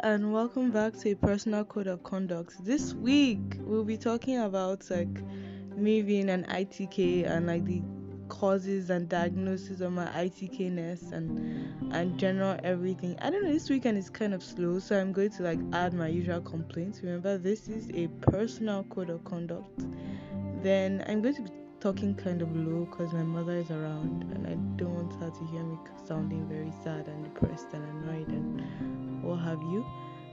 and welcome back to a personal code of conduct. This week we'll be talking about me being an ITK and the causes and diagnosis of my ITK-ness and general everything. I don't know, this weekend is kind of slow, so I'm going to add my usual complaints. Remember, this is a personal code of conduct. Then I'm going to be talking kind of low because my mother is around and I don't want her to hear me sounding very sad and depressed and annoyed and what have you.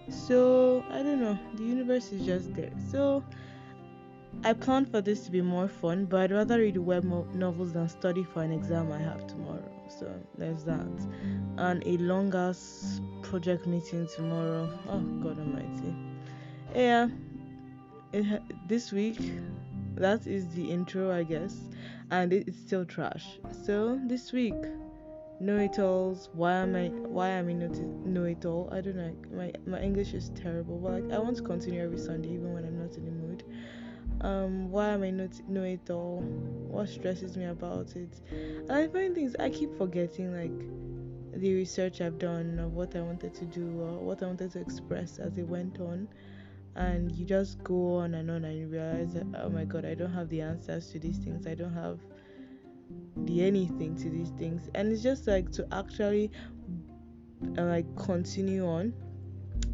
So I don't know, the universe is just there. So I planned for this to be more fun, but I'd rather read web novels than study for an exam I have tomorrow. So there's that. And a long ass project meeting tomorrow. Oh God almighty. Yeah, this week that is the intro, I guess, and it's still trash. So this week, know-it-alls. Why am I not know-it-all? I don't know. My English is terrible, but I want to continue every Sunday, even when I'm not in the mood. Why am I not know-it-all? What stresses me about it? And I find things I keep forgetting, the research I've done of what I wanted to do or what I wanted to express as it went on. And you just go on and you realize that, oh my God, I don't have the answers to these things. I don't have the anything to these things. And it's just to actually continue on.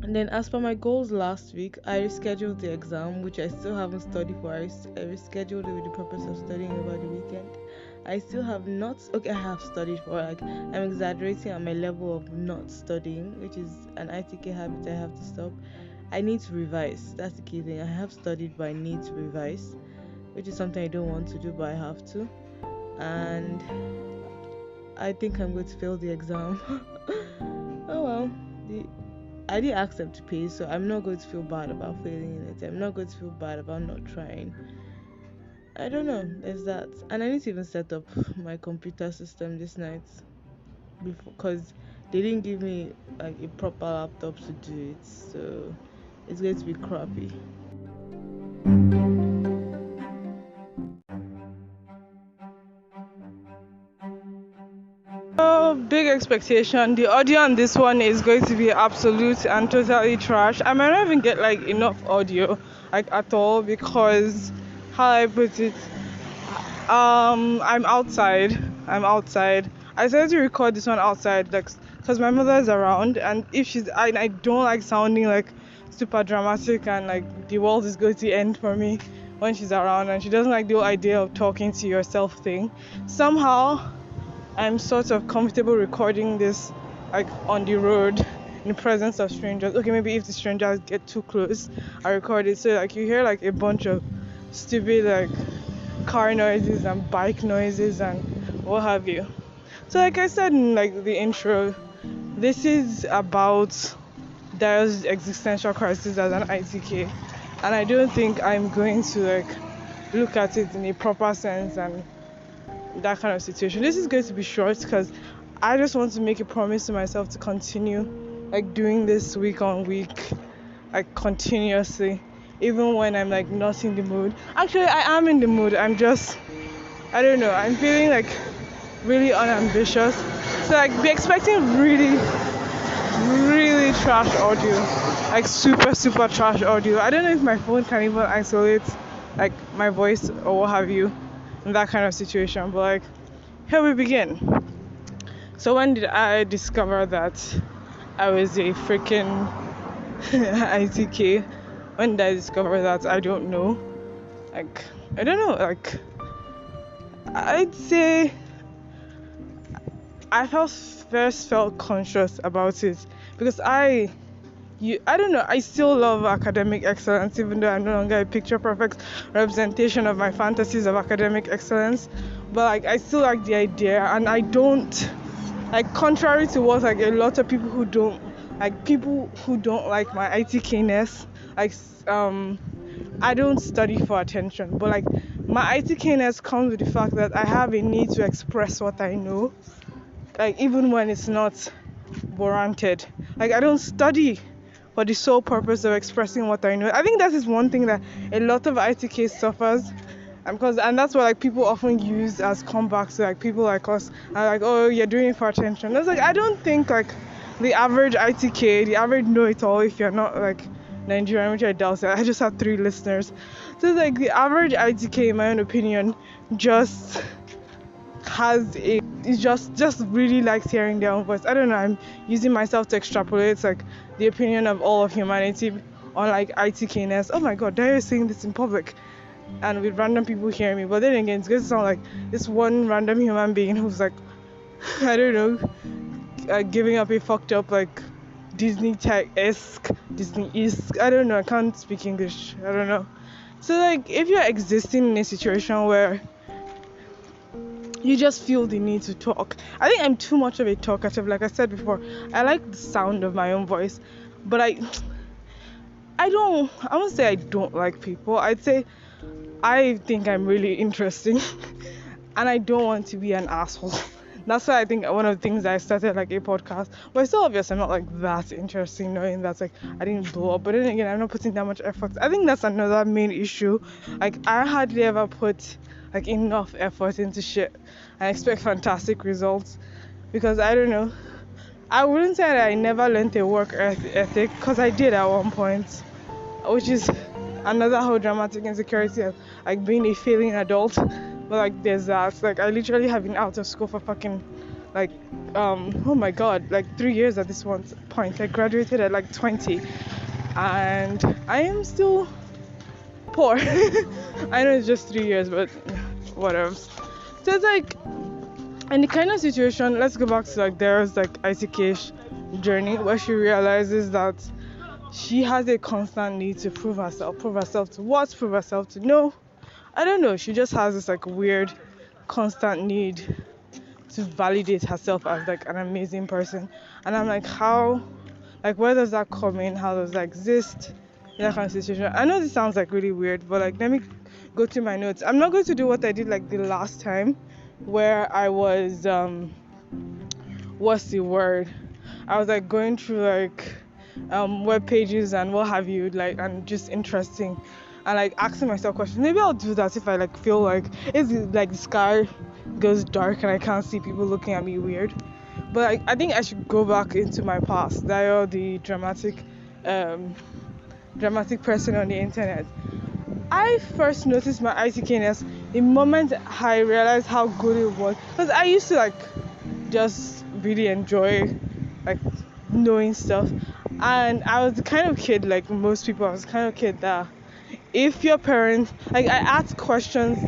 And then as per my goals last week, I rescheduled the exam, which I still haven't studied for. I rescheduled it with the purpose of studying over the weekend. I still have not, I have studied for I'm exaggerating at my level of not studying, which is an ITK habit I have to stop. I need to revise. That's the key thing. I have studied, but I need to revise, which is something I don't want to do, but I have to. And I think I'm going to fail the exam. Oh well. I did ask them to pay, so I'm not going to feel bad about failing it. I'm not going to feel bad about not trying. I don't know. There's that. And I need to even set up my computer system this night, because they didn't give me a proper laptop to do it, so it's going to be crappy. So big expectation. The audio on this one is going to be absolute and totally trash. I might not even get enough audio at all, because how I put it, I'm outside. I decided to record this one outside, because my mother is around, and if I don't like sounding super dramatic and the world is going to end for me when she's around, and she doesn't like the whole idea of talking to yourself thing. Somehow I'm sort of comfortable recording this on the road in the presence of strangers. Okay, maybe if the strangers get too close, I record it so you hear a bunch of stupid car noises and bike noises and what have you. So I said in the intro, this is about Daryl's existential crisis as an ITK, and I don't think I'm going to look at it in a proper sense and that kind of situation. This is going to be short because I just want to make a promise to myself to continue doing this week on week, continuously, even when I'm not in the mood. Actually, I am in the mood. I'm just, I don't know, I'm feeling really unambitious. So be expecting really trash audio, super trash audio. I don't know if my phone can even isolate my voice or what have you in that kind of situation, but here we begin. So when did I discover that I was a freaking ITK? When did I discover that? I don't know. I don't know. I'd say I first felt conscious about it because I don't know, I still love academic excellence, even though I'm no longer a picture perfect representation of my fantasies of academic excellence. But I still like the idea, and I don't contrary to what a lot of people who don't like my ITK-ness, I don't study for attention, but my ITK-ness comes with the fact that I have a need to express what I know, even when it's not warranted. I don't study for the sole purpose of expressing what I know. I think that is one thing that a lot of ITK suffers, and that's what people often use as comebacks to people like us, and oh, you're doing it for attention. That's I don't think the average ITK, the average know-it-all, if you're not like Nigerian, which I doubt. I just have 3 listeners. So it's like the average ITK, in my own opinion, just has a it's just really likes hearing their own voice. I don't know, I'm using myself to extrapolate like the opinion of all of humanity on like ITKness. Oh my god, Dario is saying this in public and with random people hearing me. But then again, it's going to sound like this one random human being who's like, I don't know, giving up a fucked up like Disney-esque, I don't know, I can't speak English, I don't know. So like if you're existing in a situation where you just feel the need to talk, I think I'm too much of a talkative. Like I said before, I like the sound of my own voice, but I won't say I don't like people. I'd say I think I'm really interesting and I don't want to be an asshole. That's why I think one of the things I started like a podcast. But it's so obvious I'm not like that interesting, knowing that like I didn't blow up. But then again, I'm not putting that much effort. I think that's another main issue. Like I hardly ever put like enough effort into shit and expect fantastic results, because I don't know, I wouldn't say that I never learned a work ethic, because I did at one point, which is another whole dramatic insecurity of like being a failing adult. But like there's that, like I literally have been out of school for fucking like oh my god, like 3 years at this one point. I graduated at like 20 and I am still poor. I know it's just 3 years, but whatever. So it's like in the kind of situation, let's go back to like there's like ITK's journey where she realizes that she has a constant need to prove herself to what, prove herself to no, I don't know, she just has this like weird constant need to validate herself as like an amazing person. And I'm like, how, like where does that come in, how does that exist in that kind of situation? I know this sounds like really weird, but like let me go to my notes. I'm not going to do what I did like the last time where I was what's the word, I was like going through like web pages and what have you, like, and just interesting and like asking myself questions. Maybe I'll do that if I like feel like it's like the sky goes dark and I can't see people looking at me weird. But like, I think I should go back into my past, the dramatic person on the internet. I first noticed my ITKness the moment I realized how good it was, because I used to like just really enjoy like knowing stuff, and I was the kind of kid, like most people, I was the kind of kid that if your parents, like I asked questions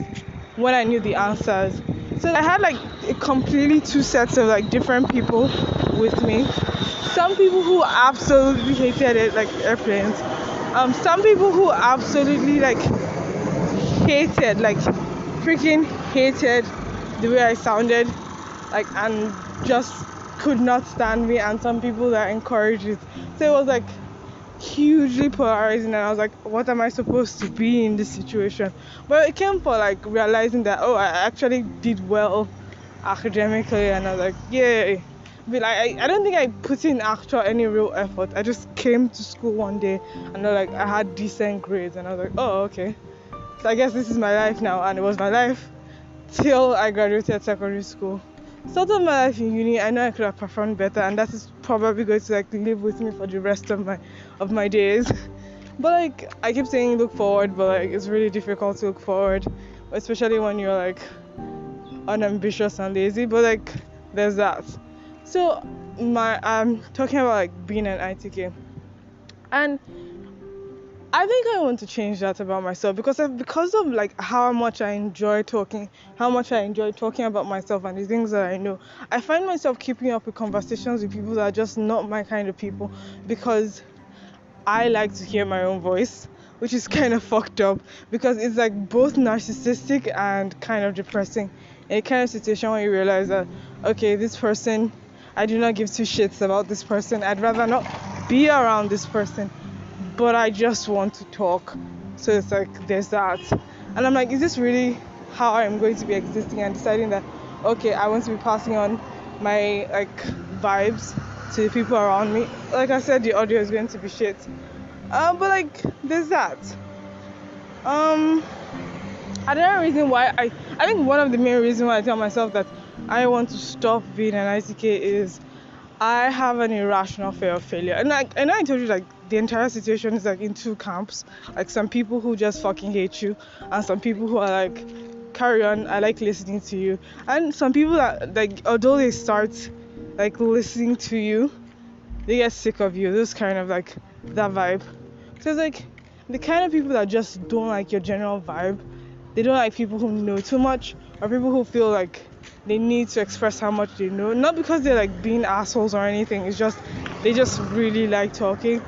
when I knew the answers. So I had like a completely 2 sets of like different people with me. Some people who absolutely hated it, like airplanes. Some people who absolutely like hated, like freaking hated the way I sounded, like, and just could not stand me, and some people that encouraged it. So it was like hugely polarizing, and I was like, what am I supposed to be in this situation? But it came for like realizing that, oh, I actually did well academically, and I was like, yay. But I don't think I put in actual any real effort. I just came to school one day and like I had decent grades, and I was like, oh, okay, so I guess this is my life now. And it was my life till I graduated secondary school. Started my life in uni, I know I could have performed better, and that is probably going to like live with me for the rest of my days. But like I keep saying look forward, but like it's really difficult to look forward, especially when you're like unambitious and lazy. But like there's that. So I'm talking about like being an ITK, and I think I want to change that about myself, because of like how much I enjoy talking about myself and the things that I know. I find myself keeping up with conversations with people that are just not my kind of people, because I like to hear my own voice, which is kind of fucked up, because it's like both narcissistic and kind of depressing. In a kind of situation where you realize that, okay, this person, I do not give 2 shits about this person, I'd rather not be around this person, but I just want to talk. So it's like there's that, and I'm like, is this really how I'm going to be existing? And deciding that, okay, I want to be passing on my like vibes to the people around me. Like I said, the audio is going to be shit, but like there's that. Another reason why I think one of the main reasons why I tell myself that I want to stop being an ITK is I have an irrational fear of failure, and like, I know I told you like the entire situation is like in two camps. Like some people who just fucking hate you, and some people who are like, carry on, I like listening to you, and some people that like, although they start like listening to you, they get sick of you. Those kind of like that vibe. So it's like the kind of people that just don't like your general vibe. They don't like people who know too much, or people who feel like they need to express how much they know. Not because they're like being assholes or anything. It's just they just really like talking.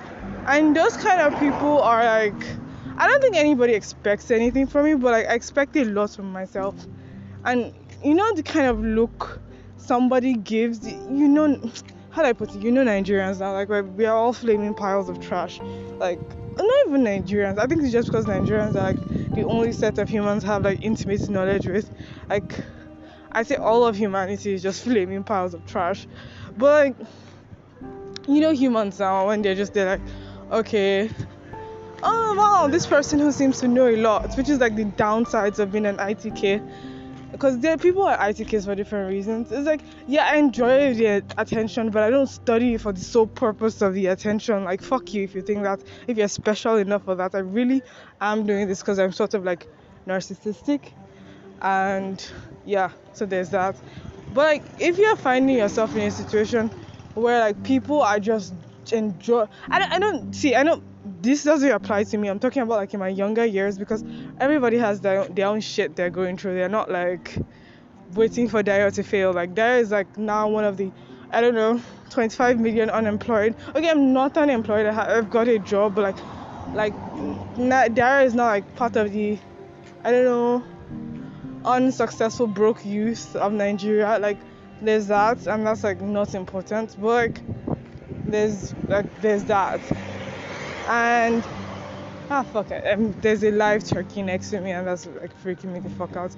And those kind of people are like, I don't think anybody expects anything from me, but like I expect a lot from myself. And you know the kind of look somebody gives, you know, how do I put it? You know Nigerians now, like we are all flaming piles of trash. Like not even Nigerians. I think it's just because Nigerians are like the only set of humans have like intimate knowledge with. Like I say all of humanity is just flaming piles of trash. But like, you know humans now when they're like, okay, oh wow, this person who seems to know a lot, which is like the downsides of being an ITK. Because there people are ITKs for different reasons. It's like, yeah, I enjoy the attention, but I don't study for the sole purpose of the attention. Like, fuck you if you think that, if you're special enough for that. I really am doing this because I'm sort of like narcissistic, and yeah, so there's that. But like, if you're finding yourself in a situation where like people are just enjoy, I don't see, I know this doesn't apply to me. I'm talking about like in my younger years, because everybody has their own shit they're going through. They're not like waiting for Dio to fail. Like Dio is like now one of the, I don't know, 25 million unemployed. Okay, I'm not unemployed. I've got a job, but Dio is not like part of the, I don't know, unsuccessful broke youth of Nigeria. Like there's that, and that's like not important. But like there's that. And fuck it. There's a live turkey next to me, and that's like freaking me the fuck out.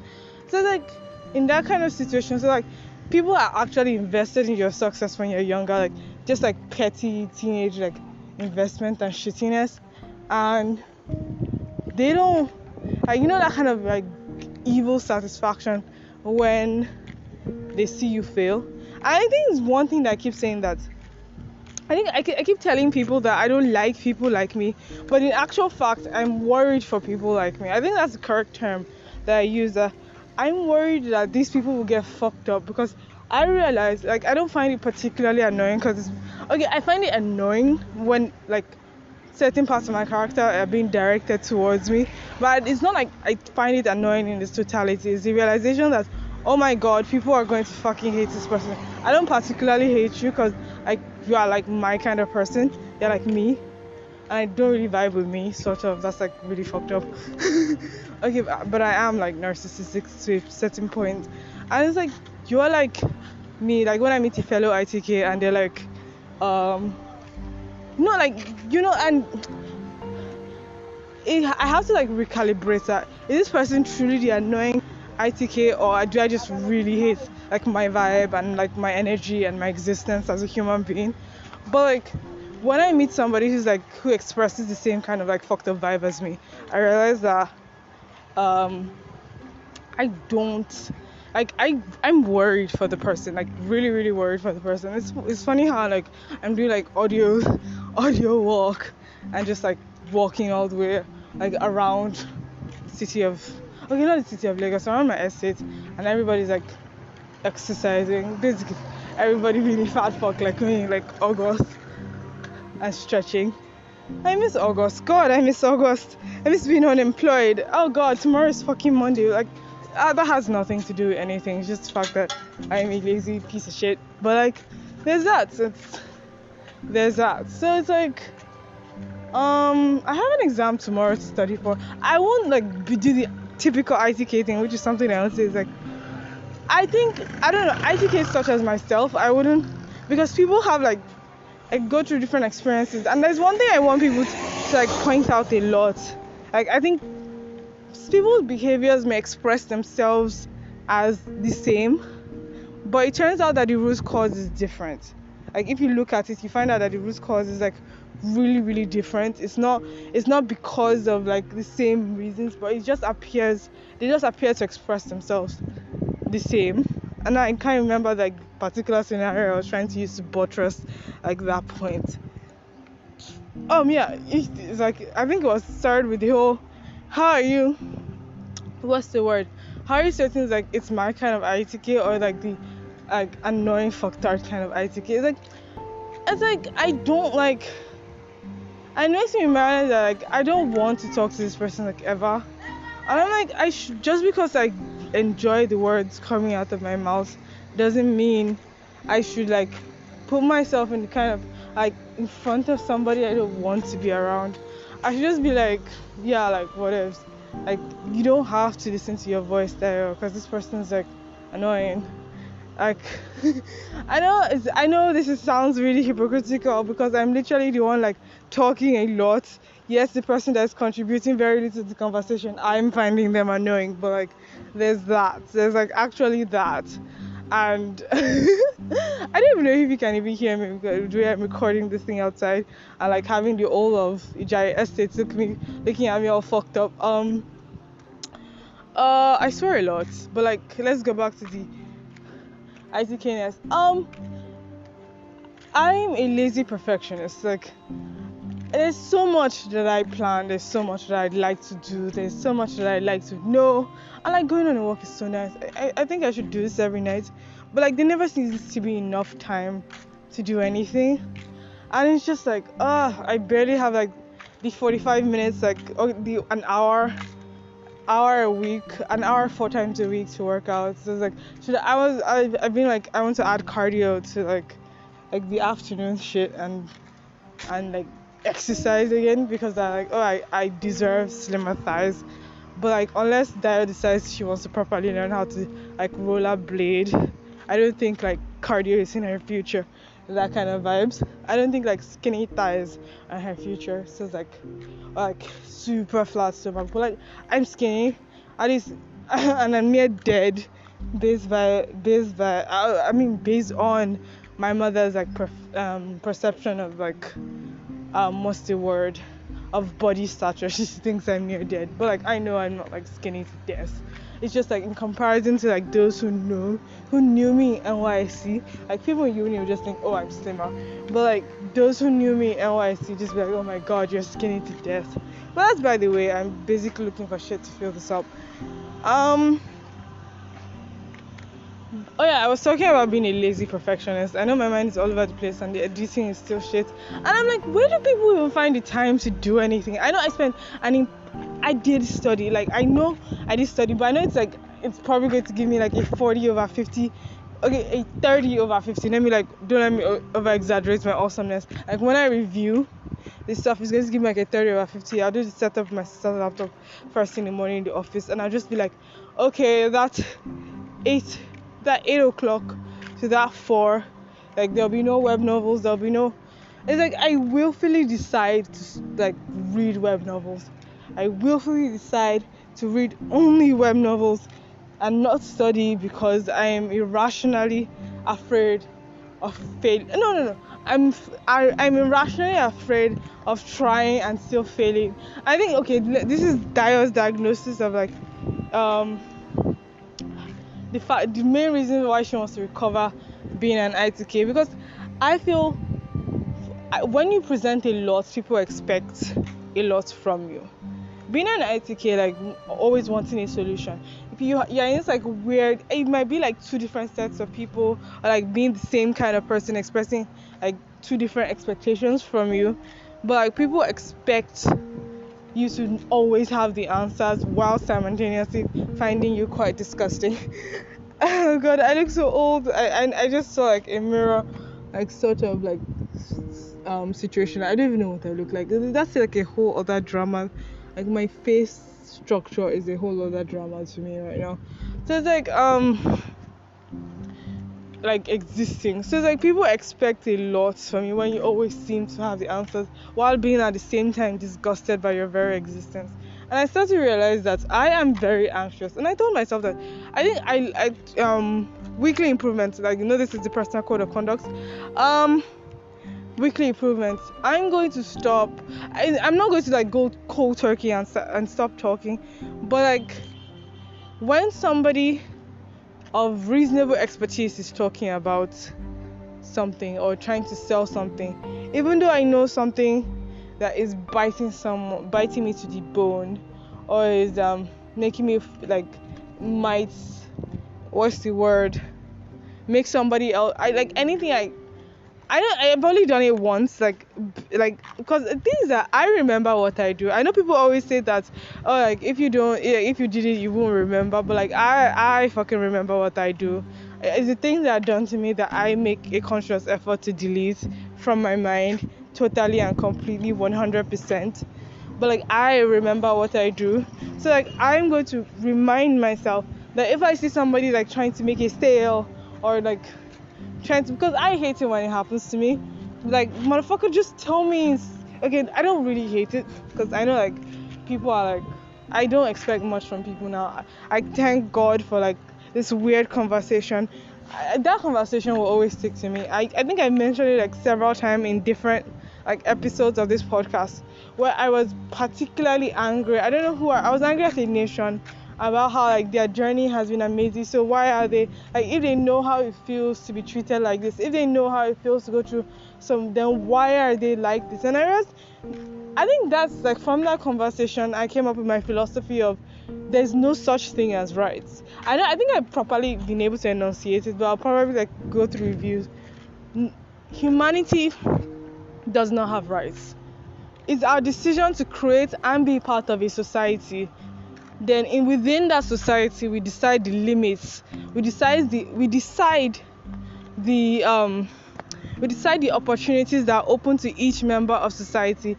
So like in that kind of situation, so like people are actually invested in your success when you're younger, like just like petty teenage like investment and shittiness, and they don't like, you know, that kind of like evil satisfaction when they see you fail. And I think it's one thing that I keep saying, that I keep telling people that I don't like people like me, but in actual fact, I'm worried for people like me. I think that's the correct term that I use. That I'm worried that these people will get fucked up, because I realize, like, I don't find it particularly annoying, because I find it annoying when like certain parts of my character are being directed towards me, but it's not like I find it annoying in its totality. It's the realization that, oh my god, people are going to fucking hate this person. I don't particularly hate you because like you are like my kind of person. You're like me, and I don't really vibe with me, sort of. That's like really fucked up. Okay, but I am like narcissistic to a certain point, and it's like you're like me. Like when I meet a fellow ITK and they're like, no, like, you know, and I have to like recalibrate that. Is this person truly the annoying ITK, or do I just really hate like my vibe and like my energy and my existence as a human being? But like when I meet somebody who expresses the same kind of like fucked up vibe as me, I realize that I don't like, I'm worried for the person, like really really worried for the person. It's funny how like I'm doing like audio walk and just like walking all the way like around the city of, okay, not the city of Lagos, around my estate, and everybody's like exercising, basically everybody really fat fuck like me, like August, and stretching. I miss August. God, I miss August. I miss being unemployed. Oh God, tomorrow is fucking Monday. Like that has nothing to do with anything. It's just the fact that I'm a lazy piece of shit. But like there's that. So it's like I have an exam tomorrow to study for. I won't like do the typical ITK thing, which is something else. Is like, I think, I don't know, ITKs such as myself, I wouldn't, because people have like go through different experiences, and there's one thing I want people to like point out a lot. Like I think people's behaviors may express themselves as the same, but it turns out that the root cause is different. Like if you look at it, you find out that the root cause is like really really different. It's not because of like the same reasons, but they just appear to express themselves the same. and I can't remember like particular scenario I was trying to use to buttress like that point. Yeah, it's like I think it was started with the whole, how are you? What's the word? How are you certain like it's my kind of ITK or like the like annoying fucktard kind of ITK? It's like I don't like. It makes me mad that like I don't want to talk to this person like ever. And I'm like, I should, just because I enjoy the words coming out of my mouth doesn't mean I should like put myself in the kind of like in front of somebody I don't want to be around. I should just be like, yeah, like whatever. Like you don't have to listen to your voice there because this person's like annoying. Like I know sounds really hypocritical because I'm literally the one like talking a lot. Yes, the person that's contributing very little to the conversation, I'm finding them annoying, but like there's like actually that. And I don't even know if you can even hear me because I'm recording this thing outside and like having the whole of Ijai Estate looking at me all fucked up. I swear a lot, but like let's go back to the ITKness. I'm a lazy perfectionist. Like there's so much that I plan, there's so much that I'd like to do, there's so much that I'd like to know. And like going on a walk is so nice. I think I should do this every night. But like there never seems to be enough time to do anything. And it's just like, I barely have like the 45 minutes, like an hour a week, an hour 4 times a week to work out. So it's like I've been like I want to add cardio to like the afternoon shit and like exercise again because I deserve slimmer thighs. But like unless Dio decides she wants to properly learn how to like rollerblade, I don't think like cardio is in her future. That kind of vibes. I don't think like skinny thighs are her future. So it's like super flat stomach. But like I'm skinny, at least, and I'm near dead. Based on my mother's like perception of like what's the word of body stature. She thinks I'm near dead, but like I know I'm not like skinny to death. It's just like in comparison to like those who knew me in NYC, like people in uni will just think, oh, I'm slimmer, but like those who knew me in NYC just be like, oh my god, you're skinny to death. But that's by the way. I'm basically looking for shit to fill this up. Oh yeah, I was talking about being a lazy perfectionist. I know my mind is all over the place and the editing is still shit. And I'm like, where do people even find the time to do anything? I know I did study. Like I know I did study, but I know it's probably going to give me like a 40/50. Okay, a 30/50. Don't let me over exaggerate my awesomeness. Like when I review this stuff, it's going to give me like a 30/50. I'll do the setup of my sister's laptop first thing in the morning in the office, and I'll just be like, okay, that's 8 o'clock to that 4, like there'll be no web novels, it's like I willfully decide to like read web novels. I willfully decide to read only web novels and not study because I am irrationally afraid of failing. No. I'm irrationally afraid of trying and still failing. I think okay, this is Dio's diagnosis of like the main reason why she wants to recover being an ITK, because I feel when you present a lot, people expect a lot from you. Being an ITK, like always wanting a solution. If you're in this like weird, it might be like two different sets of people, or like being the same kind of person expressing like two different expectations from you, but like people expect you to always have the answers while simultaneously finding you quite disgusting. Oh god, I look so old. I just saw like a mirror like sort of like situation. I don't even know what I look like. That's like a whole other drama. Like my face structure is a whole other drama to me right now. So it's like existing. So it's like people expect a lot from you when you always seem to have the answers while being at the same time disgusted by your very existence. And I started to realize that I am very anxious. And I told myself that I think I weekly improvements, like this is the personal code of conduct. Weekly improvements. I'm going to stop. I'm not going to like go cold turkey and stop talking. But like when somebody of reasonable expertise is talking about something or trying to sell something, even though I know something that is biting me to the bone, or is making me might, what's the word, make somebody else, I like anything. I've only done it once, because the thing is that I remember what I do. I know people always say that, oh, like if you don't, yeah, if you did it, you won't remember. But like I fucking remember what I do. It's the things that are done to me that I make a conscious effort to delete from my mind, totally and completely, 100%. But like I remember what I do, so like I'm going to remind myself that if I see somebody like trying to make a sale, or like trying to, because I hate it when it happens to me. Like, motherfucker, just tell me. Okay, I don't really hate it because I know like people are like, I don't expect much from people now. I thank God for like this weird conversation. That conversation will always stick to me. I think I mentioned it like several times in different like episodes of this podcast, where I was particularly angry. I don't know who I was angry at a nation about how like their journey has been amazing. So why are they like, if they know how it feels to be treated like this, if they know how it feels to go through some, then why are they like this? And I think that's like, from that conversation I came up with my philosophy of there's no such thing as rights. I think I've properly been able to enunciate it, but I'll probably like go through reviews. Humanity does not have rights. It's our decision to create and be part of a society. Then within that society, we decide the limits. We decide the opportunities that are open to each member of society,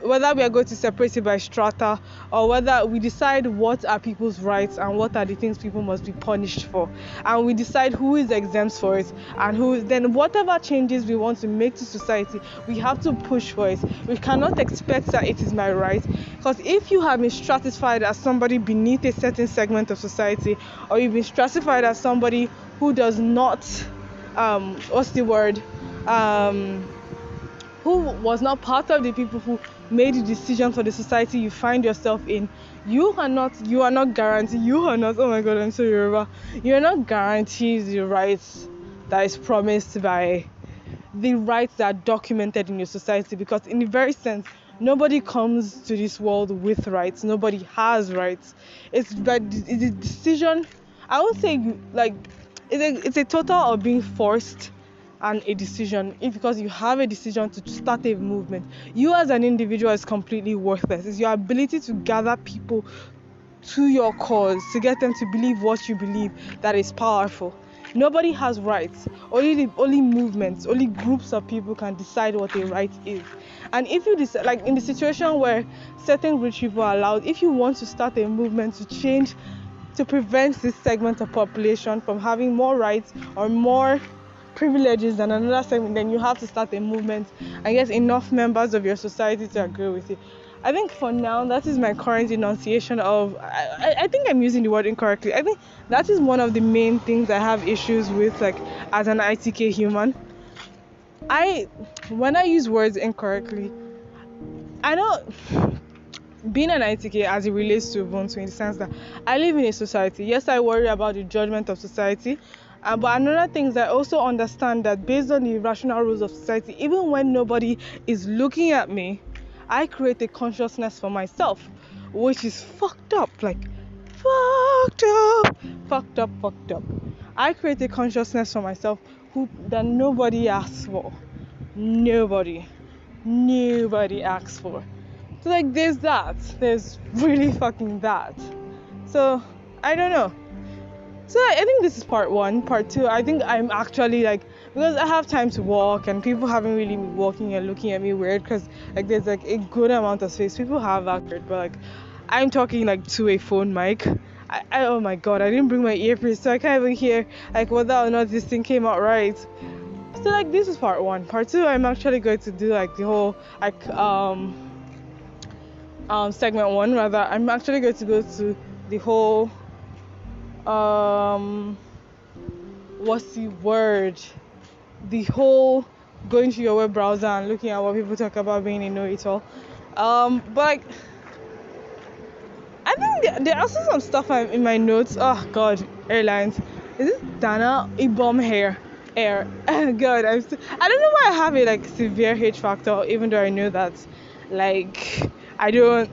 whether we are going to separate it by strata, or whether we decide what are people's rights and what are the things people must be punished for, and we decide who is exempt for it, and who, then whatever changes we want to make to society, we have to push for it. We cannot expect that it is my right, because if you have been stratified as somebody beneath a certain segment of society, or you've been stratified as somebody who does not who was not part of the people who made the decision for the society you find yourself in, you are not guaranteed, oh my god, I'm so Yoruba, you're not guaranteed the rights that is promised by the rights that are documented in your society. Because in the very sense, nobody comes to this world with rights, nobody has rights. It's a decision. I would say like it's a total of being forced and a decision. Because you have a decision to start a movement, you as an individual is completely worthless. It's your ability to gather people to your cause, to get them to believe what you believe, that is powerful. Nobody has rights. Only movements, only groups of people can decide what a right is. And if you decide, like in the situation where certain rich people are allowed, if you want to start a movement to change, to prevent this segment of population from having more rights or more privileges than another segment, then you have to start a movement and get enough members of your society to agree with it. I think for now, that is my current enunciation of, I think I'm using the word incorrectly. I think that is one of the main things I have issues with, like, as an ITK human. When I use words incorrectly, I know being an ITK as it relates to Ubuntu, in the sense that I live in a society. Yes, I worry about the judgment of society, but another thing is I also understand that based on the rational rules of society, even when nobody is looking at me, I create a consciousness for myself, which is fucked up. Like, fucked up. I create a consciousness for myself that nobody asks for. Nobody asks for. So like, there's really fucking that. So I don't know. So I think this is part one. Part two, I think I'm actually like, because I have time to walk and people haven't really been walking and looking at me weird, because like there's like a good amount of space. People have that weird, but like I'm talking like to a phone mic. I oh my god, I didn't bring my earpiece, so I can't even hear like whether or not this thing came out right. So like, this is part one. Part two, I'm actually going to do like the whole like segment one rather. I'm actually going to go to the whole what's the word? The whole going to your web browser and looking at what people talk about being a know-it-all. But like, I think there are also some stuff in my notes. Oh god, airlines. Is it Dana Ibom hair? Air. God, I don't know why I have a like severe hate factor, even though I know that, like, I don't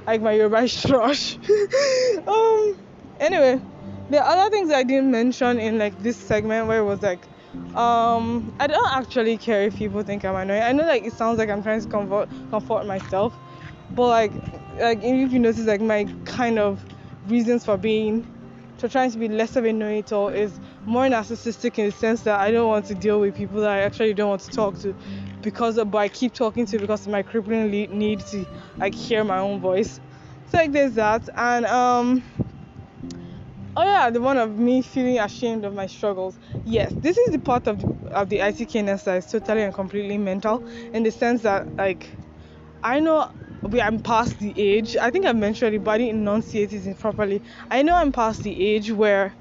like my Yoruba is trash. Anyway, the other things I didn't mention in like this segment where it was like, I don't actually care if people think I'm annoying. I know like it sounds like I'm trying to comfort myself, but like if you notice like my kind of reasons for trying to be less of a know-it-all is more narcissistic in the sense that I don't want to deal with people that I actually don't want to talk to but I keep talking to because of my crippling need to like hear my own voice. So like there's that, and oh yeah, the one of me feeling ashamed of my struggles. Yes, this is the part of the ITK-ness that is totally and completely mental, in the sense that like I know I'm past the age. I think I mentioned it, but I didn't enunciate it properly. I know I'm past the age where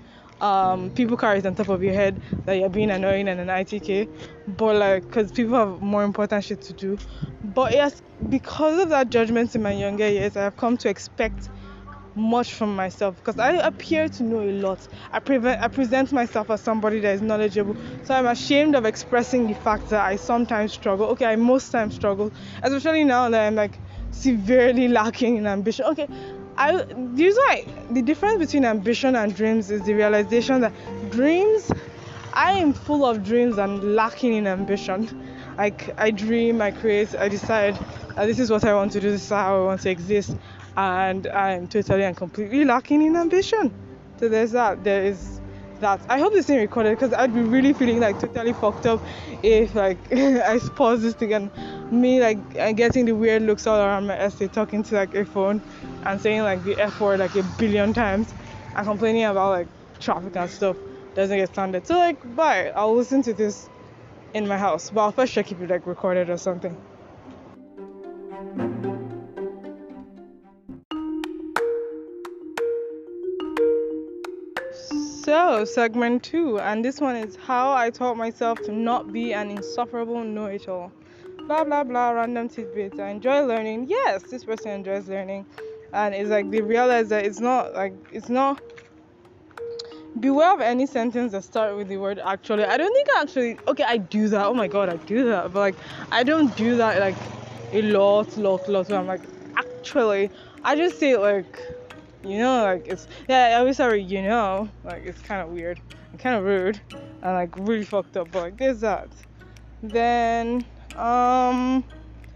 people carry it on top of your head that you're being annoying and an ITK, but like because people have more important shit to do. But yes, because of that judgment in my younger years, I have come to expect much from myself because I appear to know a lot. I present myself as somebody that is knowledgeable, so I'm ashamed of expressing the fact that I sometimes struggle. Okay, I most times struggle, especially now that I'm like severely lacking in ambition. Okay, the difference between ambition and dreams is the realization that dreams, I am full of dreams and lacking in ambition. Like I dream, I create, I decide this is what I want to do, this is how I want to exist, and I'm totally and completely lacking in ambition. So there is that. I hope this is recorded because I'd be really feeling like totally fucked up if like I pause this thing and me like getting the weird looks all around my essay, talking to like a phone and saying like the F word like a billion times and complaining about like traffic and stuff doesn't get standard. So like bye, I'll listen to this in my house, but I'll first check if it like recorded or something. So, segment 2, and this one is how I taught myself to not be an insufferable know-it-all. Blah blah blah, random tidbits. I enjoy learning. Yes, this person enjoys learning, and it's like they realize that it's not. Beware of any sentence that start with the word actually. I don't think okay, I do that. Oh my god, I do that, but like I don't do that like a lot. So I'm like actually, I just say like. Like it's I always say like it's kind of weird and kind of rude and like really fucked up, but like there's that. Then I'm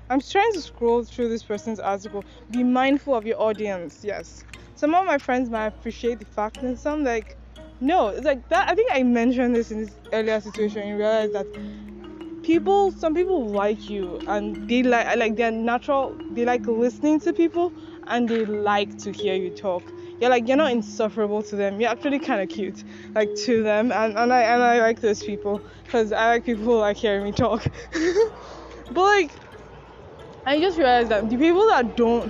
trying to scroll through this person's article. Be mindful of your audience. Yes, some of my friends might appreciate the fact, and some like no. It's like that. I think I mentioned this in this earlier situation. You realize that some people like you and they like they're natural. They like listening to people. And they like to hear you talk. You're not insufferable to them. You're actually kind of cute, like to them. And I like those people because I like people who like hearing me talk. But like, I just realized that the people that don't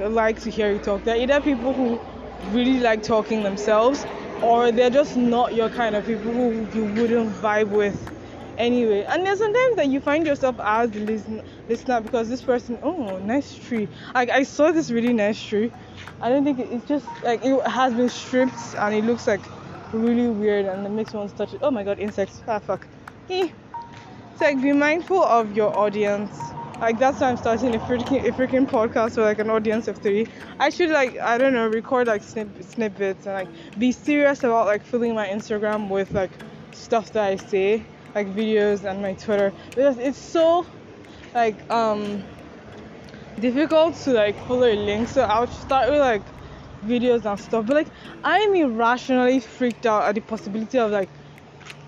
like to hear you talk, they're either people who really like talking themselves, or they're just not your kind of people who you wouldn't vibe with. Anyway, and there's sometimes that you find yourself as the listener because this person, oh, nice tree. Like I saw this really nice tree. I don't think it's just like it has been stripped and it looks like really weird and it makes one touch it. Oh my god, insects. Ah, fuck. It's like be mindful of your audience. Like that's why I'm starting a freaking podcast with like an audience of 3. I should record like snippets and like be serious about like filling my Instagram with like stuff that I say. Like videos and my Twitter because it's so like difficult to like follow a link, so I'll start with like videos and stuff, but like I'm irrationally freaked out at the possibility of like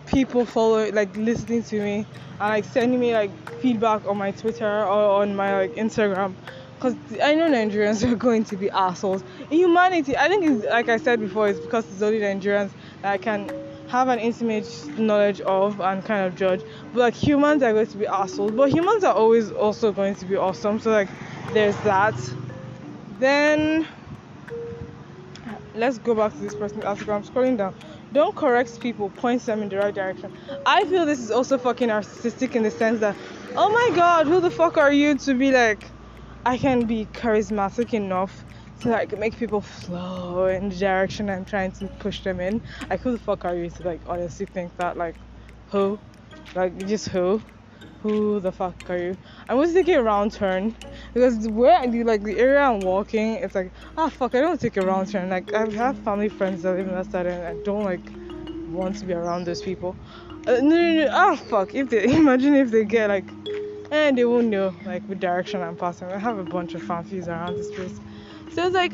people listening to me and like sending me like feedback on my Twitter or on my like Instagram, because I know Nigerians are going to be assholes. In humanity, I think it's like I said before, it's because it's only Nigerians that I can have an intimate knowledge of and kind of judge, but like humans are going to be assholes, but humans are always also going to be awesome, so like there's that. Then let's go back to this person's article. I'm scrolling down. Don't correct people, point them in the right direction. I feel this is also fucking narcissistic in the sense that, oh my god, who the fuck are you to be like, I can be charismatic enough to like make people flow in the direction I'm trying to push them in. Like, who the fuck are you to like honestly think that? Like, who? Like, just who? Who the fuck are you? I was taking a round turn because where I do like the area I'm walking, it's like, fuck, I don't take a round turn. Like, I have family friends that live in that side and I don't like want to be around those people. No, fuck, if they imagine if they get like, they won't know like what direction I'm passing. I have a bunch of fancies around this place, so it's like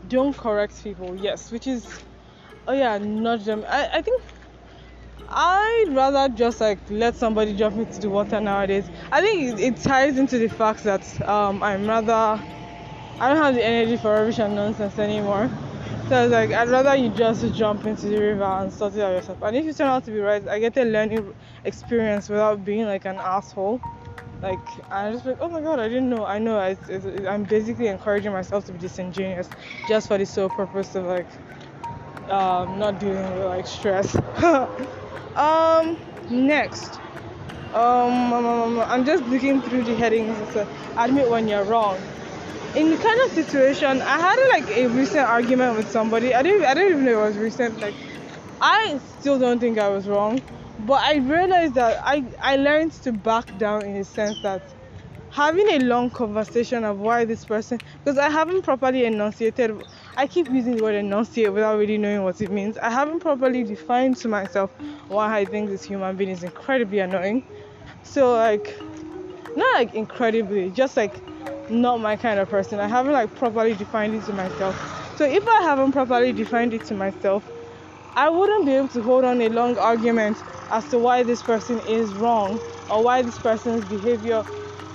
don't correct people, yes, which is, oh yeah, nudge them. I think I'd rather just like let somebody jump into the water nowadays. I think it ties into the fact that I don't have the energy for rubbish and nonsense anymore. So it's like I'd rather you just jump into the river and sort it out yourself. And if you turn out to be right, I get a learning experience without being like an asshole. Like, I'm just like, oh my god, I didn't know. I know. I'm basically encouraging myself to be disingenuous just for the sole purpose of like not dealing with like stress. Next. I'm just looking through the headings. So admit when you're wrong. In the kind of situation, I had like a recent argument with somebody. I didn't even know it was recent. Like, I still don't think I was wrong, but I realized that I learned to back down in the sense that having a long conversation of why this person, because I haven't properly enunciated. I keep using the word enunciate without really knowing what it means. I haven't properly defined to myself why I think this human being is incredibly annoying. So like, not like incredibly, just like not my kind of person. I haven't like properly defined it to myself. So if I haven't properly defined it to myself, I wouldn't be able to hold on a long argument as to why this person is wrong or why this person's behavior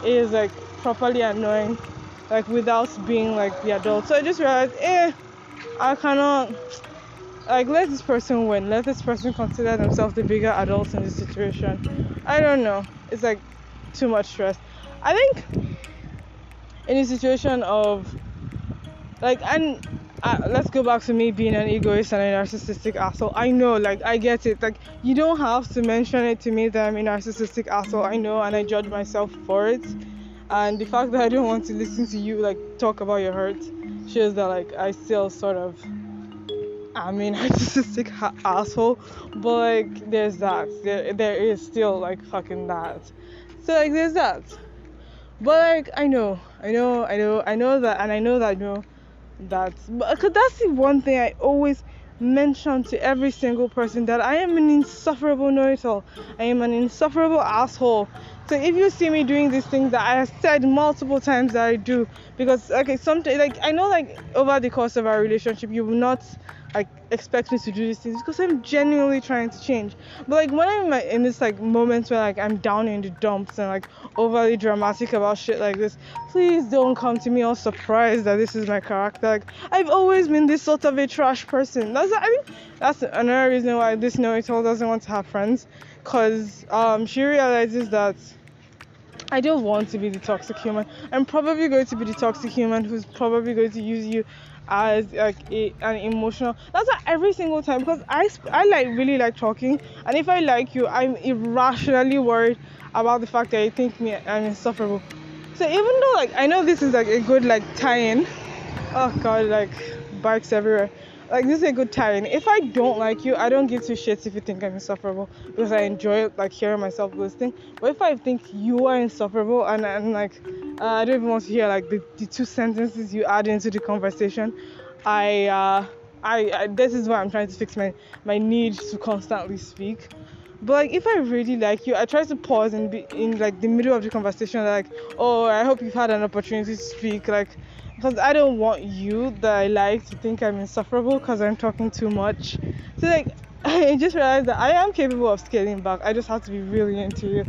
is like properly annoying, like without being like the adult. So I just realized, I cannot like let this person win. Let this person consider themselves the bigger adults in this situation. I don't know. It's like too much stress. I think in a situation of like, and let's go back to me being an egoist and a narcissistic asshole. I know, like, I get it. Like, you don't have to mention it to me that I'm a narcissistic asshole. I know, and I judge myself for it. And the fact that I don't want to listen to you like talk about your hurt shows that like I still sort of am a narcissistic asshole. But like, there's that. There is still like fucking that. So like, there's that. But like, I know that, and I know that, because that's the one thing I always mention to every single person, that I am an insufferable know-it-all. I am an insufferable asshole. So if you see me doing these things that I have said multiple times that I do, because okay, sometimes like I know like over the course of our relationship you will not like expect me to do these things because I'm genuinely trying to change. But like when I'm like, in this like moments where like I'm down in the dumps and like overly dramatic about shit like this, please don't come to me all surprised that this is my character. Like, I've always been this sort of a trash person. I think that's another reason why this know-it-all doesn't want to have friends, because she realizes that I don't want to be the toxic human. I'm probably going to be the toxic human who's probably going to use you as like an emotional. That's why every single time, because I like really like talking, and if I like you, I'm irrationally worried about the fact that you think I'm insufferable. So even though like I know this is like a good like tie-in, oh god, like bikes everywhere. Like, this is a good tie-in. If I don't like you, I don't give two shits if you think I'm insufferable, because I enjoy like hearing myself listing. But if I think you are insufferable and like I don't even want to hear like the two sentences you add into the conversation, I this is why I'm trying to fix my need to constantly speak. But like if I really like you, I try to pause and be in like the middle of the conversation, like, oh, I hope you've had an opportunity to speak, like, because I don't want you that I like to think I'm insufferable because I'm talking too much. So like I just realized that I am capable of scaling back. I just have to be really into you.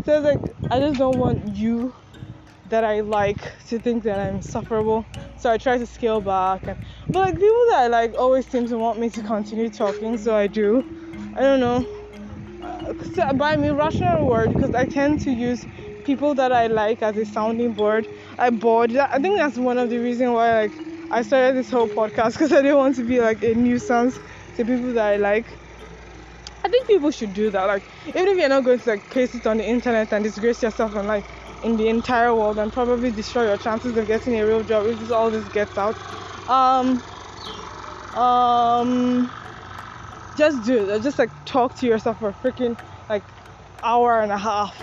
So it's like I just don't want you that I like to think that I'm insufferable. So I try to scale back. But like people that I like always seem to want me to continue talking, so I do. I don't know. By me rational word, because I tend to use people that I like as a sounding board. I think that's one of the reasons why like I started this whole podcast, because I didn't want to be like a nuisance to people that I like. I think people should do that. Like, even if you're not going to like paste it on the internet and disgrace yourself and like in the entire world and probably destroy your chances of getting a real job if all this gets out. Just do it. Just like talk to yourself for a freaking like hour and a half.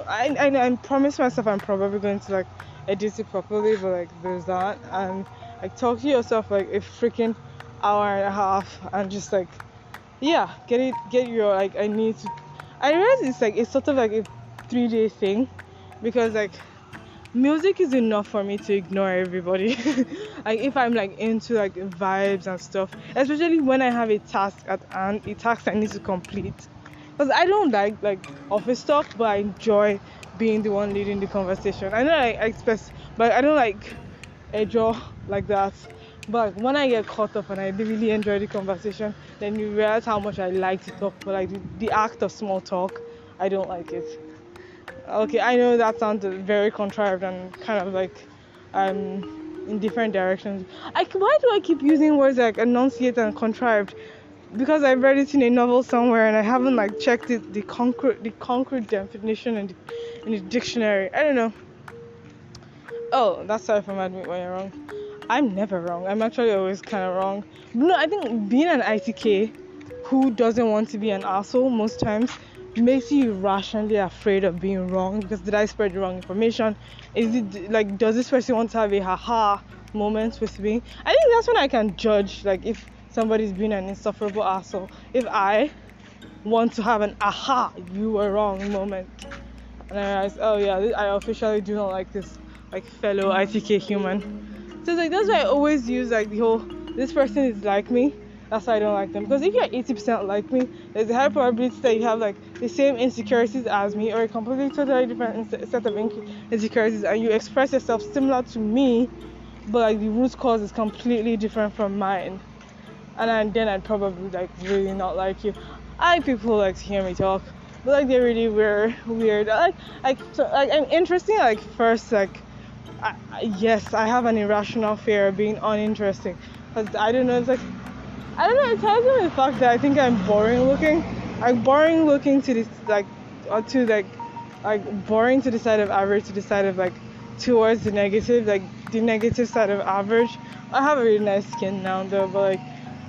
I promise myself I'm probably going to like edit it properly, but like there's that, and like talk to yourself like a freaking hour and a half and just like get your like I realize it's sort of like a 3-day thing, because like music is enough for me to ignore everybody. Like if I'm like into like vibes and stuff, especially when I have a task at hand, a task I need to complete, because I don't like office talk, but I enjoy being the one leading the conversation. I know I expect, but I don't like a jaw like that. But when I get caught up and I really enjoy the conversation, then you realize how much I like to talk. But like the act of small talk, I don't like it. Okay, I know that sounds very contrived and kind of like in different directions. Why do I keep using words like enunciate and contrived? Because I've read it in a novel somewhere and I haven't like checked it, the concrete definition in the dictionary. I don't know. Oh, that's sorry if I'm admit when you're wrong. I'm never wrong. I'm actually always kind of wrong. No, I think being an ITK who doesn't want to be an asshole most times makes you irrationally afraid of being wrong, because did I spread the wrong information? Is it like, does this person want to have a haha moment with me? I think that's when I can judge like if somebody's being an insufferable asshole. If I want to have an aha, you were wrong moment, and I realize, oh yeah, I officially do not like this like fellow ITK human. So it's like that's why I always use like the whole this person is like me. That's why I don't like them. Because if you're 80% like me, there's a high probability that you have like the same insecurities as me, or a completely totally different set of insecurities, and you express yourself similar to me, but like the root cause is completely different from mine. And then I'd probably like really not like you. People like to hear me talk, but like they're really weird. I'm interesting. Like first, like yes, I have an irrational fear of being uninteresting, because I don't know. It's like it ties in with the fact that I think I'm boring looking. Like boring looking to this like or to like boring to the side of average, to the side of like towards the negative, like the negative side of average. I have a really nice skin now though, but like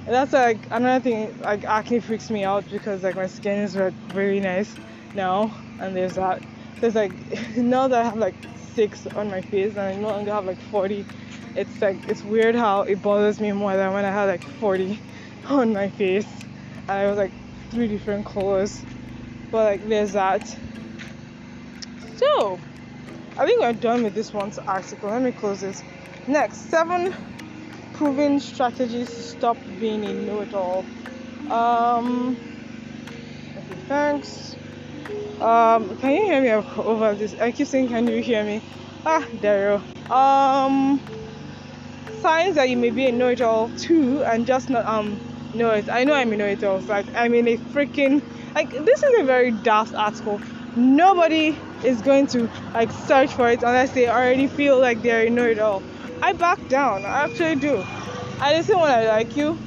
that's like another thing. Like acne freaks me out because like my skin is really nice now, and there's that. There's like now that I have like 6 on my face and I no longer have like 40, it's like it's weird how it bothers me more than when I had like 40 on my face and I was like 3 different colors. But like there's that. So I think we're done with this one's article. Let me close this. Next, 7 proven strategies to stop being a know-it-all. Okay, thanks. Can you hear me over this? I keep saying, can you hear me? There you go. Signs that you may be a know-it-all too, and just not know it. I know I'm a know-it-all. So like I'm in a freaking this is a very daft article. Nobody is going to like search for it unless they already feel like they're a know-it-all. I back down. I actually do. I listen when I like you.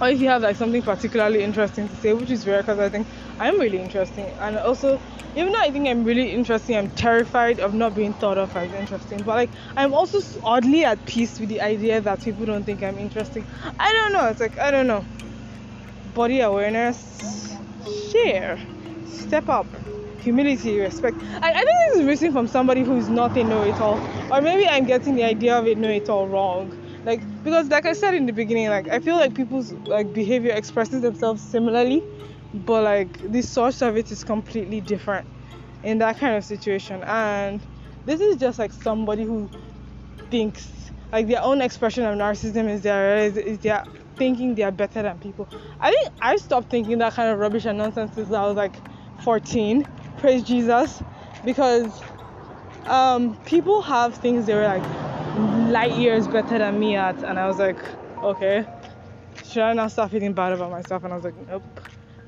Or if you have like something particularly interesting to say, which is rare because I think I'm really interesting, and also even though I think I'm really interesting, I'm terrified of not being thought of as interesting. But like I'm also oddly at peace with the idea that people don't think I'm interesting. I don't know. It's like I don't know. Body awareness, share, step up, humility, respect. I think this is written from somebody who is not a know-it-all, or maybe I'm getting the idea of a know-it-all wrong. Like because like I said in the beginning, like I feel like people's like behavior expresses themselves similarly, but like the source of it is completely different in that kind of situation. And this is just like somebody who thinks like their own expression of narcissism is their thinking they are better than people. I think I stopped thinking that kind of rubbish and nonsense since I was like 14. Praise Jesus. Because people have things they were like light years better than me at, and I was like, okay, should I not start feeling bad about myself? And I was like, nope,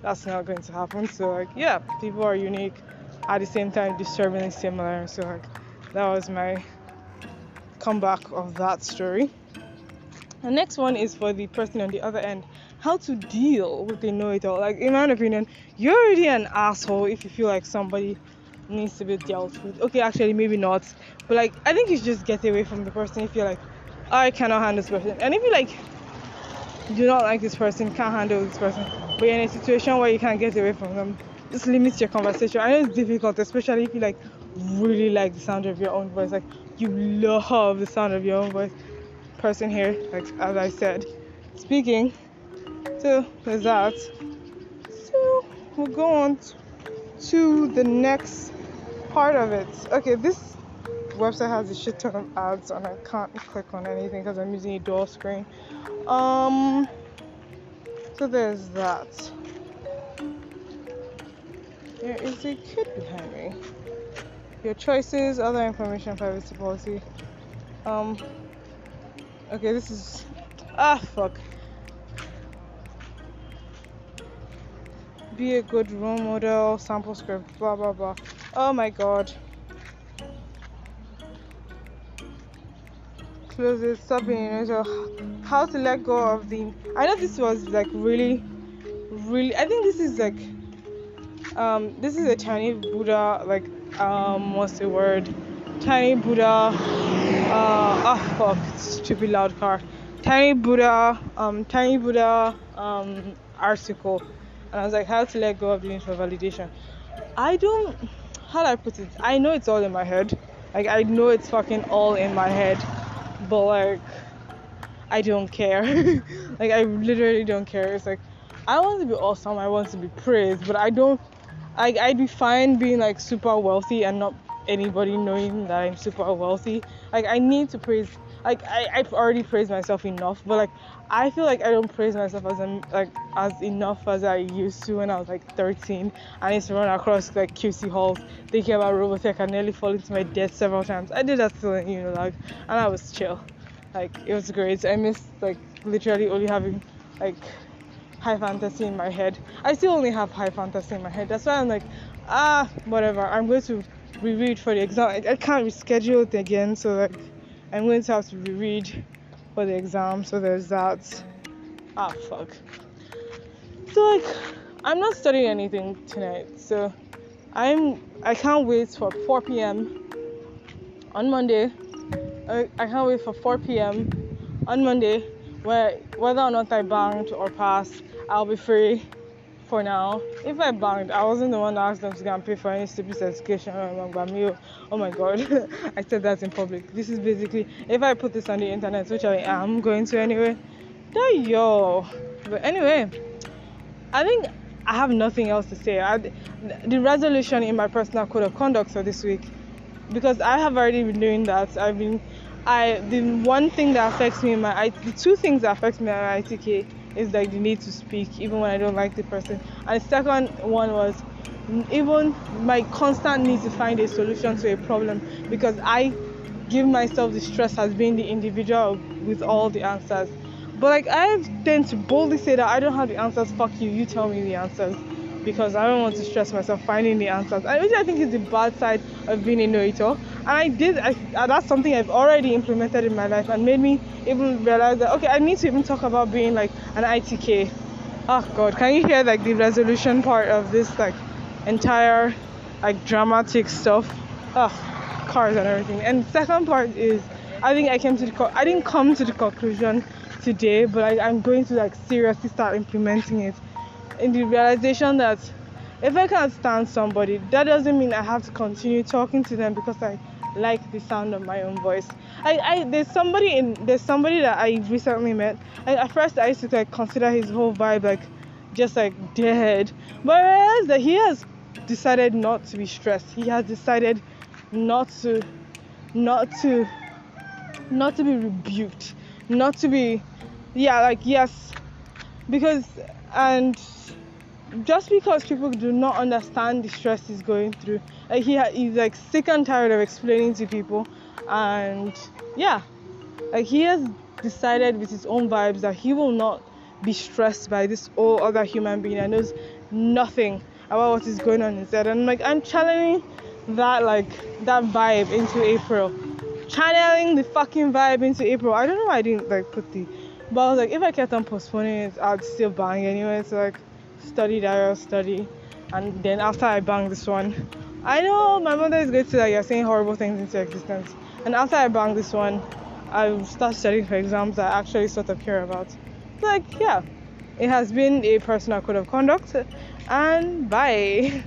that's not going to happen. So like yeah, people are unique, at the same time disturbingly similar. So like that was my comeback of that story. The next one is for the person on the other end, how to deal with a know-it-all. Like in my opinion, you're already an asshole if you feel like somebody needs to be dealt with. Okay, actually maybe not, but like I think you should just get away from the person if you're like, I cannot handle this person. And if you like do not like this person, can't handle this person, but you're in a situation where you can't get away from them, just limit your conversation. I know it's difficult, especially if you like really like the sound of your own voice, like you love the sound of your own voice. Person here, like as I said, speaking. So there's that. So we'll go on to the next part of it. Okay, this website has a shit ton of ads and I can't click on anything because I'm using a dual screen. So there's that. There is a kid behind me. Your choices, other information, privacy policy. Okay, this is fuck. Be a good role model, sample script, blah blah blah. Oh my god. Close it, stop being so how to let go of the I know this was like really I think this is like this is a Chinese Buddha, like what's the word? Tiny Buddha fuck, stupid loud car. Tiny Buddha article. And I was like, how to let go of the need for validation. How do I put it? I know it's all in my head. Like I know it's fucking all in my head. But like I don't care. Like I literally don't care. It's like I want to be awesome, I want to be praised, but I'd be fine being like super wealthy and not anybody knowing that I'm super wealthy. Like I need to praise, like I've already praised myself enough, but like I feel like I don't praise myself as enough as I used to when I was like 13. I used to run across like QC halls thinking about Robotech and nearly fall into my death several times. I did that still in Unilag and I was chill. Like it was great. I missed like literally only having like high fantasy in my head. I still only have high fantasy in my head. That's why I'm like, whatever. I'm going to reread for the exam. I can't reschedule it again, so like I'm going to have to reread for the exam. So there's that. Fuck. So like I'm not studying anything tonight. So I can't wait for 4 p.m. on Monday. I can't wait for 4 p.m. on Monday, where whether or not I banged or passed, I'll be free for now. If I banged, I wasn't the one that asked them to go and pay for any stupid certification or oh my god, I said that in public. This is basically, if I put this on the internet, which I am going to anyway, But anyway, I think I have nothing else to say. The resolution in my personal code of conduct for this week, because I have already been doing that. The one thing that affects me the two things that affect me in my ITK is like the need to speak even when I don't like the person. And the second one was even my constant need to find a solution to a problem, because I give myself the stress as being the individual with all the answers. But like I tend to boldly say that I don't have the answers, fuck you, you tell me the answers, because I don't want to stress myself finding the answers. Which I think is the bad side of being a know-it-all. And that's something I've already implemented in my life and made me even realize that, okay, I need to even talk about being like an ITK. Oh God, can you hear like the resolution part of this like entire like dramatic stuff? Cars and everything. And the second part is, I think I didn't come to the conclusion today, but I'm going to like seriously start implementing it, in the realization that if I can't stand somebody, that doesn't mean I have to continue talking to them because I like the sound of my own voice. There's somebody that I recently met. At first I used to like consider his whole vibe like just like dead, but I realized that he has decided not to be stressed. He has decided not to be rebuked, not to be yes, because and just because people do not understand the stress he's going through, like he's like sick and tired of explaining to people, and like he has decided with his own vibes that he will not be stressed by this whole other human being that knows nothing about what is going on in his head. And like I'm channeling that vibe into April, channeling the fucking vibe into April. I don't know why I didn't like put but I was like, if I kept on postponing it, I'd still bang anyway. So like study, and then after I bang this one, I know my mother is going to say that you're saying horrible things into existence. And after I bang this one, I start studying for exams that I actually sort of care about. Like, yeah, it has been a personal code of conduct, and bye.